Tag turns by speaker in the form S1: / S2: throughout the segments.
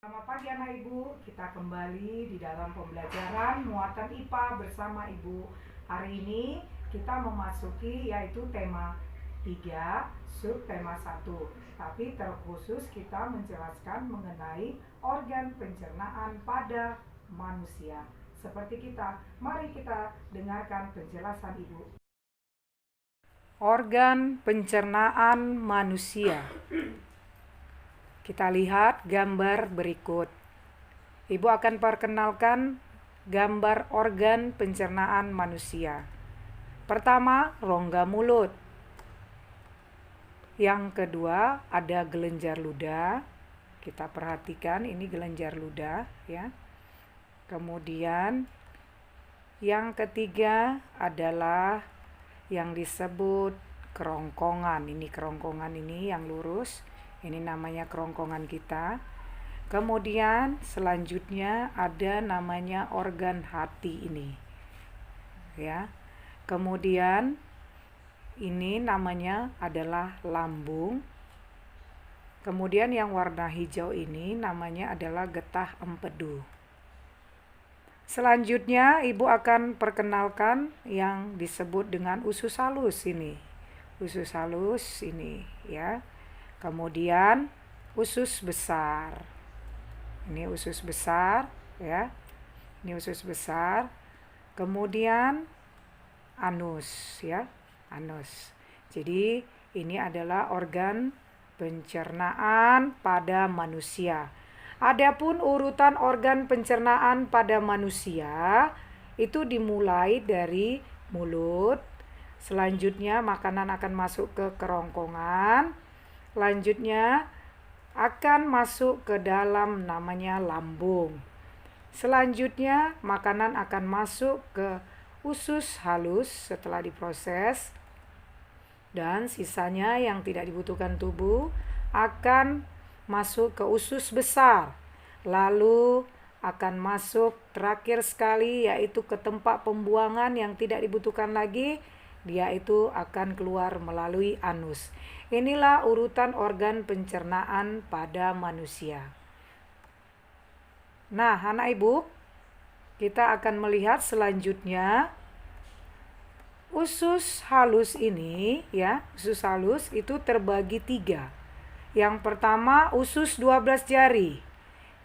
S1: Selamat pagi anak ibu, kita kembali di dalam pembelajaran muatan IPA bersama ibu. Hari ini kita memasuki yaitu tema 3, subtema 1. Tapi terkhusus kita menjelaskan mengenai organ pencernaan pada manusia. Seperti kita, mari kita dengarkan penjelasan ibu. Organ pencernaan manusia. Kita lihat gambar berikut. Ibu akan perkenalkan gambar organ pencernaan manusia. Pertama, rongga mulut. Yang kedua, ada kelenjar ludah. Kita perhatikan ini kelenjar ludah ya. Kemudian yang ketiga adalah yang disebut kerongkongan. Ini kerongkongan ini yang lurus. Ini namanya kerongkongan kita. Kemudian selanjutnya ada namanya organ hati ini. Ya. Kemudian ini namanya adalah lambung. Kemudian yang warna hijau ini namanya adalah getah empedu. Selanjutnya ibu akan perkenalkan yang disebut dengan usus halus ini. Usus halus ini ya. Kemudian usus besar. Ini usus besar ya. Ini usus besar. Kemudian anus ya. Anus. Jadi ini adalah organ pencernaan pada manusia. Adapun urutan organ pencernaan pada manusia itu dimulai dari mulut. Selanjutnya makanan akan masuk ke kerongkongan. Selanjutnya akan masuk ke dalam namanya lambung. Selanjutnya makanan akan masuk ke usus halus setelah diproses. Dan sisanya yang tidak dibutuhkan tubuh akan masuk ke usus besar. Lalu akan masuk terakhir sekali yaitu ke tempat pembuangan yang tidak dibutuhkan lagi. Dia itu akan keluar melalui anus. Inilah urutan organ pencernaan pada manusia. Nah, anak ibu, kita akan melihat selanjutnya usus halus ini ya, usus halus itu terbagi 3. Yang pertama usus 12 jari.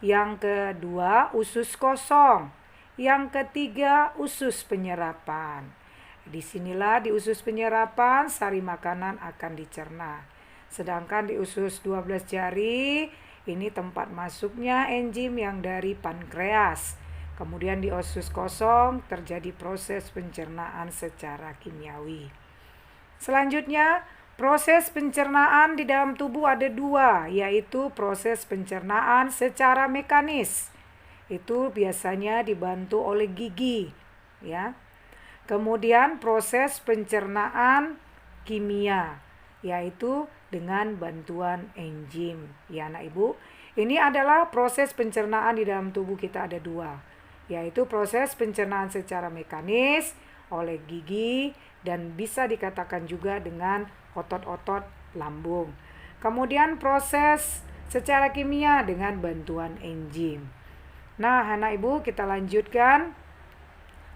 S1: Yang kedua usus kosong. Yang ketiga usus penyerapan. Disinilah di usus penyerapan sari makanan akan dicerna. Sedangkan di usus 12 jari ini tempat masuknya enzim yang dari pankreas. Kemudian di usus kosong terjadi proses pencernaan secara kimiawi. Selanjutnya proses pencernaan di dalam tubuh ada 2, yaitu proses pencernaan secara mekanis. Itu biasanya dibantu oleh gigi ya. Kemudian proses pencernaan kimia, yaitu dengan bantuan enzim. Ya anak ibu, ini adalah proses pencernaan di dalam tubuh kita ada 2, yaitu proses pencernaan secara mekanis oleh gigi dan bisa dikatakan juga dengan otot-otot lambung. Kemudian proses secara kimia dengan bantuan enzim. Nah anak ibu, kita lanjutkan.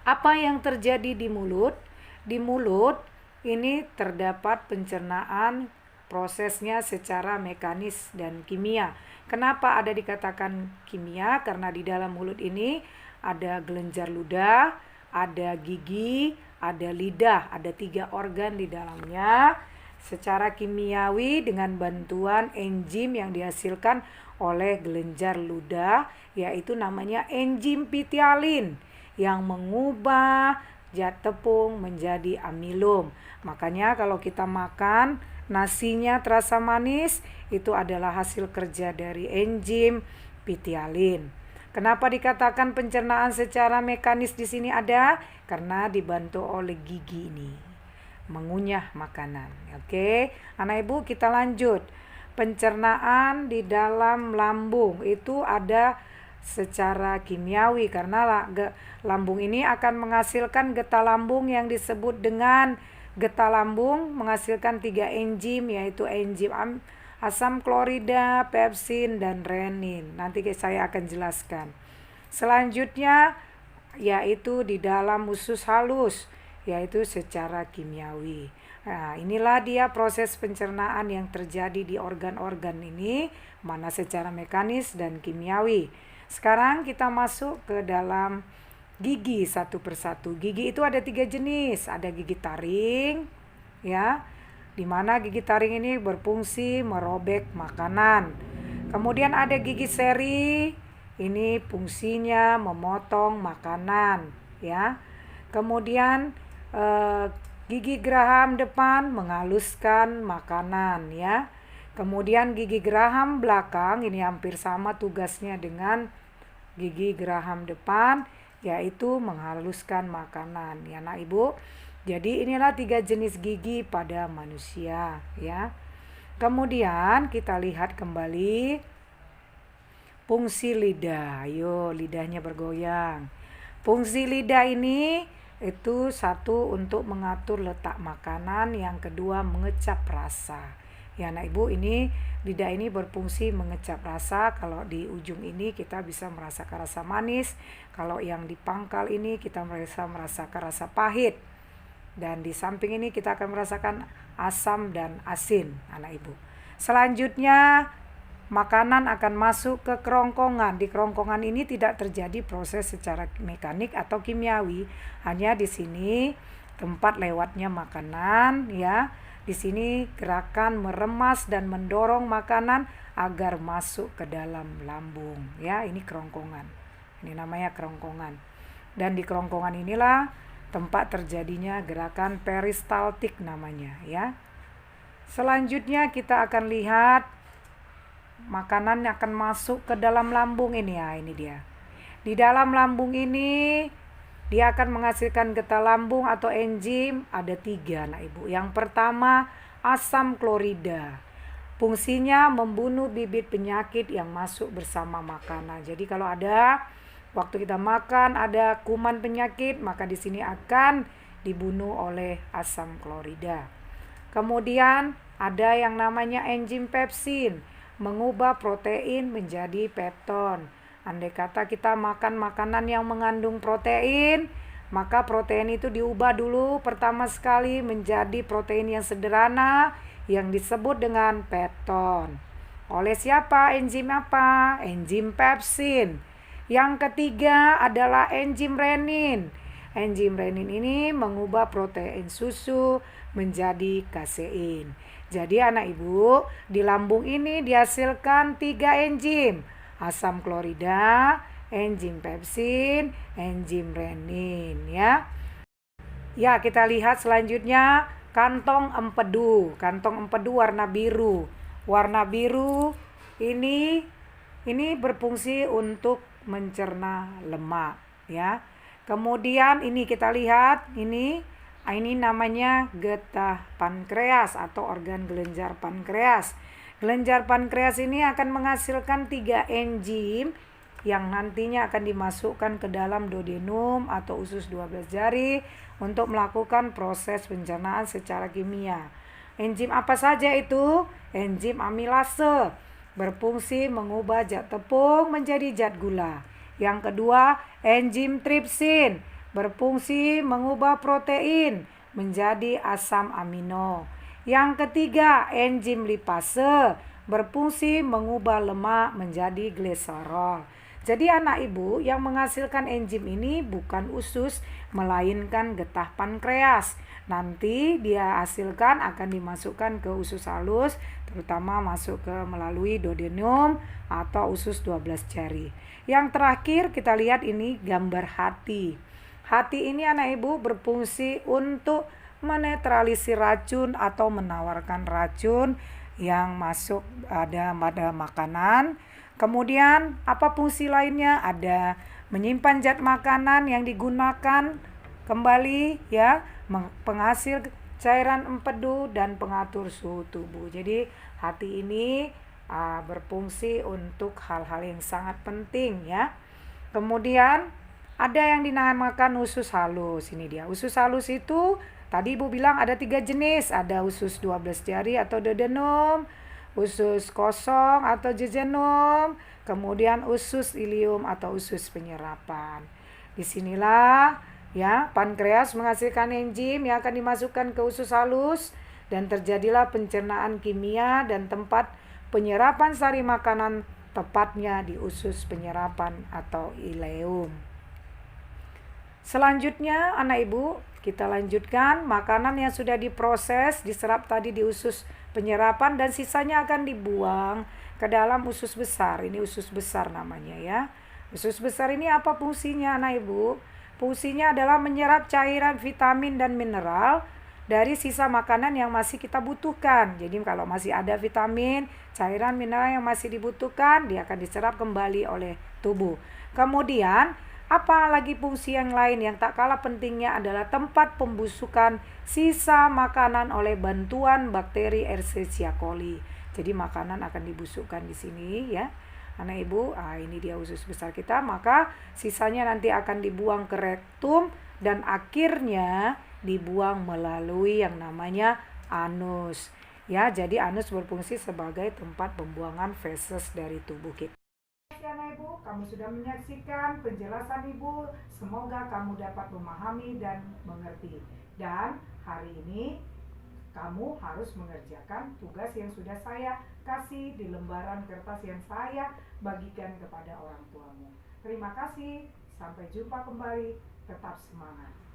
S1: Apa yang terjadi di mulut? Di mulut ini terdapat pencernaan prosesnya secara mekanis dan kimia. Kenapa ada dikatakan kimia? Karena di dalam mulut ini ada kelenjar ludah, ada gigi, ada lidah, ada 3 organ di dalamnya. Secara kimiawi dengan bantuan enzim yang dihasilkan oleh kelenjar ludah, yaitu namanya enzim pitialin yang mengubah zat tepung menjadi amilum. Makanya kalau kita makan nasinya terasa manis, itu adalah hasil kerja dari enzim pitialin. Kenapa dikatakan pencernaan secara mekanis di sini ada? Karena dibantu oleh gigi ini mengunyah makanan. Oke, anak ibu kita lanjut. Pencernaan di dalam lambung itu ada secara kimiawi karena lambung ini akan menghasilkan getah lambung yang disebut dengan getah lambung menghasilkan 3 enzim, yaitu enzim asam klorida, pepsin, dan renin. Nanti saya akan jelaskan. Selanjutnya yaitu di dalam usus halus, yaitu secara kimiawi. Nah, inilah dia proses pencernaan yang terjadi di organ-organ ini, mana secara mekanis dan kimiawi. Sekarang kita masuk ke dalam gigi satu persatu. Gigi itu ada 3 jenis, ada gigi taring, ya, di mana gigi taring ini berfungsi merobek makanan. Kemudian ada gigi seri, ini fungsinya memotong makanan, ya. Kemudian gigi geraham depan menghaluskan makanan, ya. Kemudian gigi geraham belakang ini hampir sama tugasnya dengan gigi geraham depan, yaitu menghaluskan makanan, ya nak ibu. Jadi inilah 3 jenis gigi pada manusia, ya. Kemudian kita lihat kembali fungsi lidah. Ayo, lidahnya bergoyang. Fungsi lidah ini itu satu untuk mengatur letak makanan, yang kedua mengecap rasa. Ya anak ibu, ini lidah ini berfungsi mengecap rasa. Kalau di ujung ini kita bisa merasakan rasa manis, kalau yang di pangkal ini kita merasakan rasa pahit, dan di samping ini kita akan merasakan asam dan asin anak ibu. Selanjutnya makanan akan masuk ke kerongkongan. Di kerongkongan ini tidak terjadi proses secara mekanik atau kimiawi, hanya di sini tempat lewatnya makanan, ya. Di sini gerakan meremas dan mendorong makanan agar masuk ke dalam lambung, ya. Ini kerongkongan. Ini namanya kerongkongan. Dan di kerongkongan inilah tempat terjadinya gerakan peristaltik namanya, ya. Selanjutnya kita akan lihat makanan akan masuk ke dalam lambung ini, ya, ini dia. Di dalam lambung ini dia akan menghasilkan getah lambung atau enzim, ada 3 nak ibu. Yang pertama asam klorida. Fungsinya membunuh bibit penyakit yang masuk bersama makanan. Jadi kalau ada waktu kita makan ada kuman penyakit, maka di sini akan dibunuh oleh asam klorida. Kemudian ada yang namanya enzim pepsin, mengubah protein menjadi pepton. Andai kata kita makan makanan yang mengandung protein, maka protein itu diubah dulu pertama sekali menjadi protein yang sederhana yang disebut dengan pepton. Oleh siapa? Enzim apa? Enzim pepsin. Yang ketiga adalah enzim renin. Enzim renin ini mengubah protein susu menjadi kasein. Jadi anak ibu, di lambung ini dihasilkan 3 enzim. Asam klorida, enzim pepsin, enzim renin, ya. Ya, kita lihat selanjutnya kantong empedu. Kantong empedu warna biru. Warna biru ini berfungsi untuk mencerna lemak, ya. Kemudian ini kita lihat ini namanya getah pankreas atau organ kelenjar pankreas. Kelenjar pankreas ini akan menghasilkan 3 enzim yang nantinya akan dimasukkan ke dalam duodenum atau usus 12 jari untuk melakukan proses pencernaan secara kimia. Enzim apa saja itu? Enzim amilase, berfungsi mengubah zat tepung menjadi zat gula. Yang kedua, enzim tripsin, berfungsi mengubah protein menjadi asam amino. Yang ketiga, enzim lipase, berfungsi mengubah lemak menjadi glycerol. Jadi anak ibu, yang menghasilkan enzim ini bukan usus, melainkan getah pankreas. Nanti dia hasilkan akan dimasukkan ke usus halus, terutama masuk ke melalui duodenum atau usus 12 jari. Yang terakhir kita lihat ini gambar hati. Hati ini anak ibu berfungsi untuk menetralisir racun atau menawarkan racun yang masuk ada pada makanan. Kemudian apa fungsi lainnya? Ada menyimpan zat makanan yang digunakan kembali, ya, penghasil cairan empedu dan pengatur suhu tubuh. Jadi hati ini berfungsi untuk hal-hal yang sangat penting, ya. Kemudian ada yang dinamakan usus halus. Ini dia. Usus halus itu tadi ibu bilang ada 3 jenis. Ada usus 12 jari atau duodenum, usus kosong atau jejunum, kemudian usus ileum atau usus penyerapan. Disinilah ya pankreas menghasilkan enzim yang akan dimasukkan ke usus halus dan terjadilah pencernaan kimia dan tempat penyerapan sari makanan tepatnya di usus penyerapan atau ileum. Selanjutnya anak ibu kita lanjutkan makanan yang sudah diproses diserap tadi di usus penyerapan dan sisanya akan dibuang ke dalam usus besar. Ini usus besar namanya ya. Usus besar ini apa fungsinya anak ibu? Fungsinya adalah menyerap cairan vitamin dan mineral dari sisa makanan yang masih kita butuhkan. Jadi kalau masih ada vitamin, cairan mineral yang masih dibutuhkan, dia akan diserap kembali oleh tubuh. Kemudian apa lagi fungsi yang lain yang tak kalah pentingnya adalah tempat pembusukan sisa makanan oleh bantuan bakteri Escherichia coli. Jadi makanan akan dibusukkan di sini ya. Anak ibu, ini dia usus besar kita, maka sisanya nanti akan dibuang ke rektum dan akhirnya dibuang melalui yang namanya anus. Ya, jadi anus berfungsi sebagai tempat pembuangan feses dari tubuh kita. Anak ibu, kamu sudah menyaksikan penjelasan ibu. Semoga kamu dapat memahami dan mengerti. Dan hari ini kamu harus mengerjakan tugas yang sudah saya kasih di lembaran kertas yang saya bagikan kepada orang tuamu. Terima kasih, sampai jumpa kembali. Tetap semangat.